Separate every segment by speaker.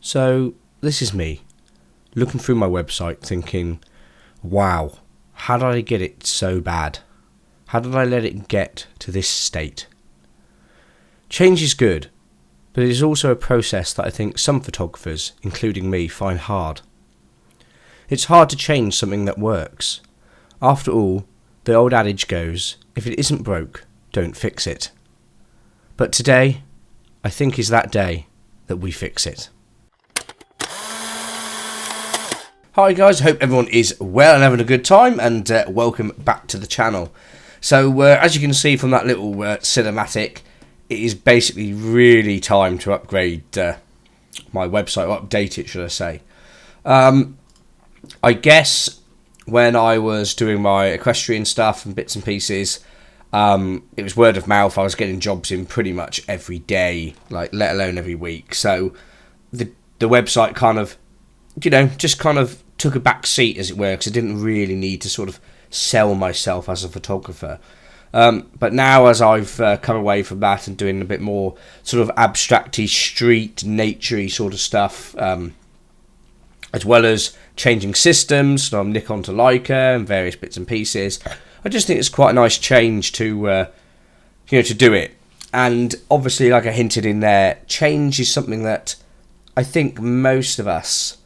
Speaker 1: So this is me, looking through my website thinking, wow, how did I get it so bad? How did I let it get to this state? Change is good, but it is also a process that I think some photographers, including me, find hard. It's hard to change something that works. After all, the old adage goes, if it isn't broke, don't fix it. But today, I think is that day that we fix it. Hi guys, hope everyone is well and having a good time, and welcome back to the channel. So as you can see from that little cinematic, it is basically really time to upgrade my website, or update it should I say. I guess when I was doing my equestrian stuff and bits and pieces, it was word of mouth. I was getting jobs in pretty much every day, like let alone every week. So the website kind of, just kind of took a back seat, as it were, because I didn't really need to sort of sell myself as a photographer. But now, as I've come away from that and doing a bit more sort of abstracty, street, naturey sort of stuff, as well as changing systems from Nikon to Leica and various bits and pieces, I just think it's quite a nice change to do it. And obviously, like I hinted in there, change is something that I think most of us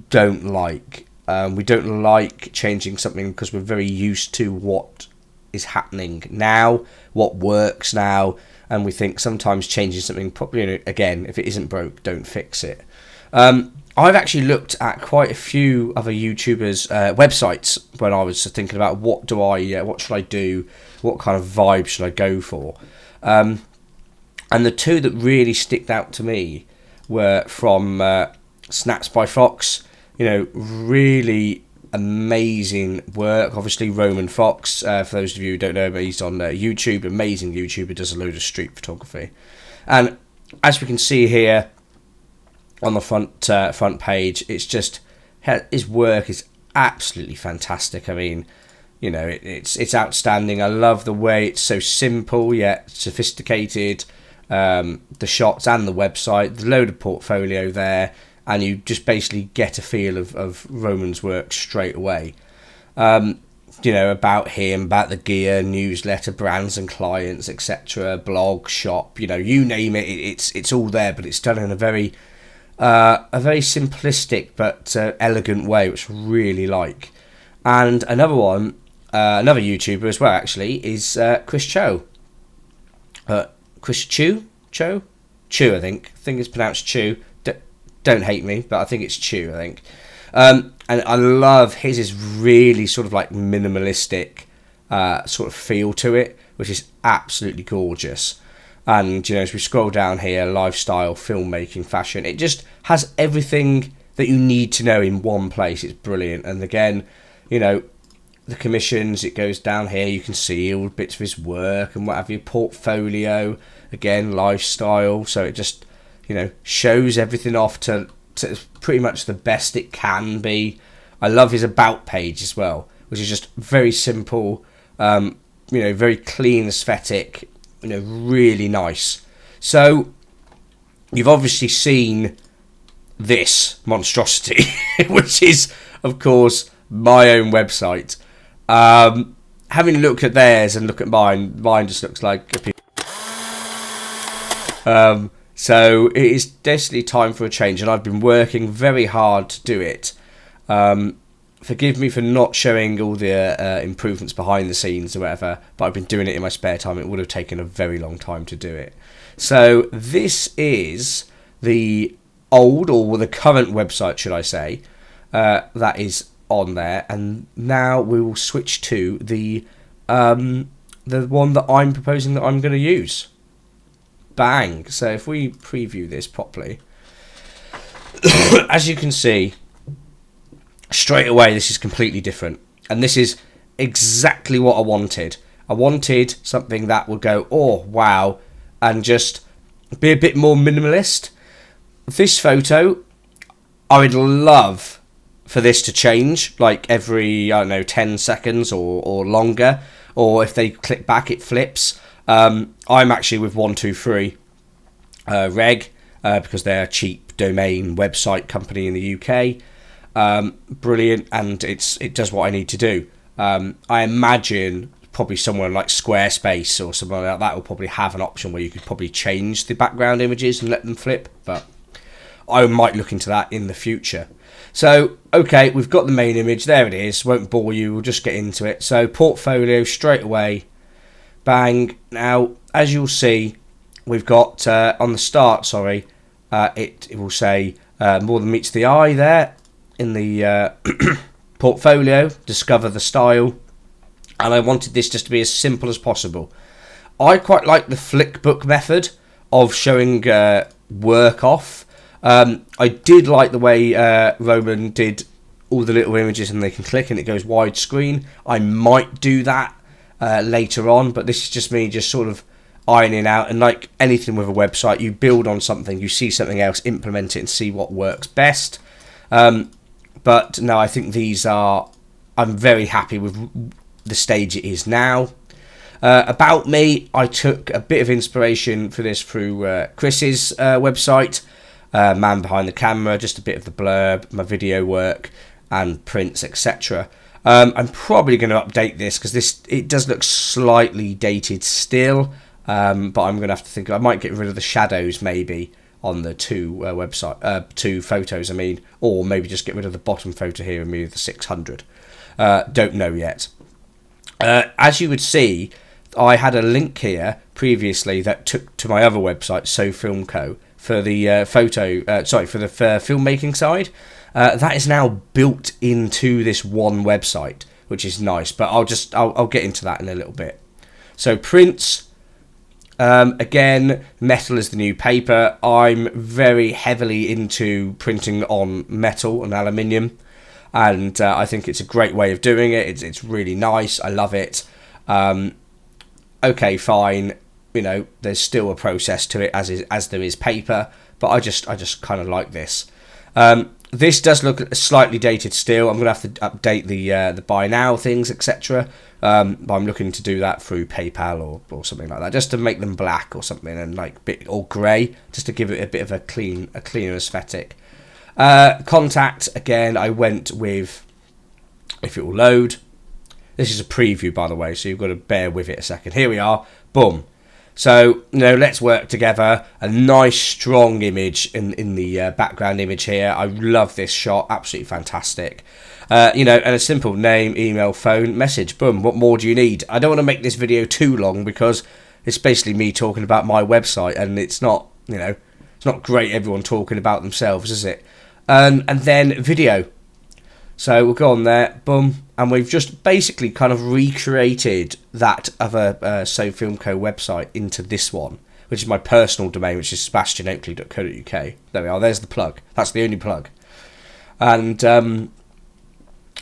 Speaker 1: don't like. We don't like changing something because we're very used to what is happening now, what works now, and we think sometimes changing something, probably, again, if it isn't broke, don't fix it. I've actually looked at quite a few other YouTubers' websites when I was thinking about what should I do, what kind of vibe should I go for, and the two that really sticked out to me were from Snaps by Fox. Really amazing work. Obviously, Roman Fox, for those of you who don't know, but he's on YouTube, amazing YouTuber, does a load of street photography. And as we can see here on the front page, it's just, his work is absolutely fantastic. I mean, it's outstanding. I love the way it's so simple yet sophisticated. The shots and the website, the load of portfolio there, and you just basically get a feel of Roman's work straight away. About him, about the gear, newsletter, brands and clients, etc., blog, shop, you name it, it's all there, but it's done in a very simplistic but elegant way, which I really like. And another one, another YouTuber as well, actually, is Chris Cho. Chris Chu, I think it's pronounced Chu. Don't hate me, but I think it's Chu, I think. And I love his is really sort of like minimalistic sort of feel to it, which is absolutely gorgeous. And, as we scroll down here, lifestyle, filmmaking, fashion, it just has everything that you need to know in one place. It's brilliant. And again, the commissions, it goes down here, you can see all bits of his work and what have you, portfolio, again, lifestyle. So it just, shows everything off to pretty much the best it can be. I love his about page as well, which is just very simple, very clean aesthetic, really nice. So you've obviously seen this monstrosity, which is, of course, my own website. Having looked at theirs and look at mine just looks like a piece. So it is definitely time for a change, and I've been working very hard to do it. Forgive me for not showing all the improvements behind the scenes or whatever, but I've been doing it in my spare time. It would have taken a very long time to do it. So this is the old, or the current website, should I say, that is on there, and now we will switch to the one that I'm proposing that I'm going to use. Bang! So if we preview this properly, as you can see, straight away this is completely different, and this is exactly what I wanted. I wanted something that would go, oh wow, and just be a bit more minimalist. This photo, I would love for this to change like every, 10 seconds or longer, or if they click back it flips. I'm actually with 123 reg because they're cheap domain website company in the UK. Brilliant, and it does what I need to do. I imagine probably somewhere like Squarespace or something like that will probably have an option where you could probably change the background images and let them flip, but I might look into that in the future. So, okay, we've got the main image. There it is. Won't bore you. We'll just get into it. So, portfolio straight away. Bang. Now, as you'll see, we've got on the start, it will say more than meets the eye there in the portfolio. Discover the style. And I wanted this just to be as simple as possible. I quite like the flickbook method of showing work off. I did like the way Roman did all the little images and they can click and it goes widescreen. I might do that later on, but this is just me just sort of ironing out. And like anything with a website, you build on something, you see something else, implement it and see what works best. But no, I think I'm very happy with the stage it is now. About me, I took a bit of inspiration for this through Chris's website, man behind the camera, just a bit of the blurb, my video work and prints, etc. I'm probably going to update this because it does look slightly dated still, but I'm going to have to think. I might get rid of the shadows maybe on the two photos, or maybe just get rid of the bottom photo here and move the 600. Don't know yet. As you would see, I had a link here previously that took to my other website, SoFilmCo, for the for the filmmaking side. That is now built into this one website, which is nice. But I'll get into that in a little bit. So prints, again, metal is the new paper. I'm very heavily into printing on metal and aluminium. And I think it's a great way of doing it. It's really nice. I love it. Okay, fine. There's still a process to it as there is paper, but I just kind of like this. This does look slightly dated still. I'm gonna have to update the buy now things, etc. But I'm looking to do that through PayPal or something like that, just to make them black or something and or grey, just to give it a bit of a cleaner aesthetic. Contact, again, I went with, if it will load, this is a preview by the way, so you've got to bear with it a second. Here we are, boom. So, let's work together. A nice strong image in the background image here. I love this shot, absolutely fantastic. And a simple name, email, phone, message, boom. What more do you need? I don't want to make this video too long because it's basically me talking about my website, and it's not, it's not great everyone talking about themselves, is it? And then video. So we'll go on there, boom, and we've just basically kind of recreated that other SoFilmCo website into this one, which is my personal domain, which is sebastianoakley.co.uk. There we are, there's the plug. That's the only plug. And, and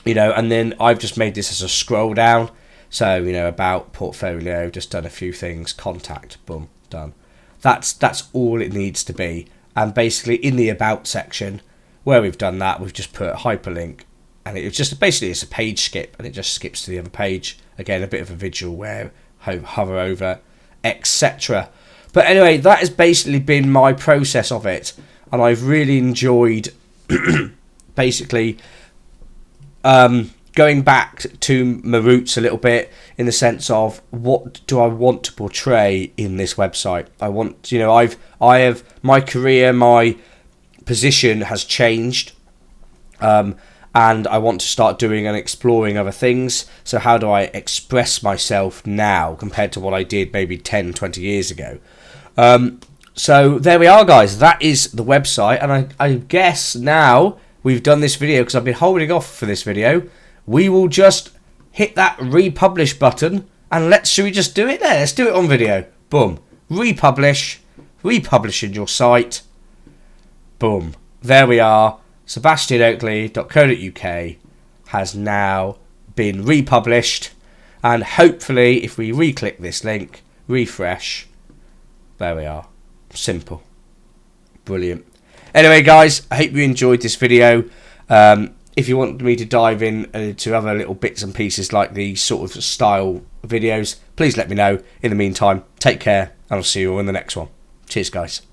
Speaker 1: then I've just made this as a scroll down. So, about, portfolio, just done a few things, contact, boom, done. That's all it needs to be. And basically in the about section, where we've done that, we've just put a hyperlink, and it's just basically it's a page skip, and it just skips to the other page. Again, a bit of a visual where hover over, etc. But anyway, that has basically been my process of it, and I've really enjoyed basically going back to my roots a little bit, in the sense of what do I want to portray in this website. I want, I have my career, my position has changed, and I want to start doing and exploring other things. So how do I express myself now compared to what I did maybe 10, 20 years ago? So there we are, guys. That is the website, and I guess now we've done this video, because I've been holding off for this video. We will just hit that republish button, and should we just do it there? Let's do it on video. Boom. Republishing your site. Boom. There we are. SebastianOakley.co.uk has now been republished, and hopefully if we re-click this link, refresh, there we are. Simple. Brilliant. Anyway, guys, I hope you enjoyed this video. If you want me to dive in to other little bits and pieces like these sort of style videos, please let me know. In the meantime, take care, and I'll see you all in the next one. Cheers, guys.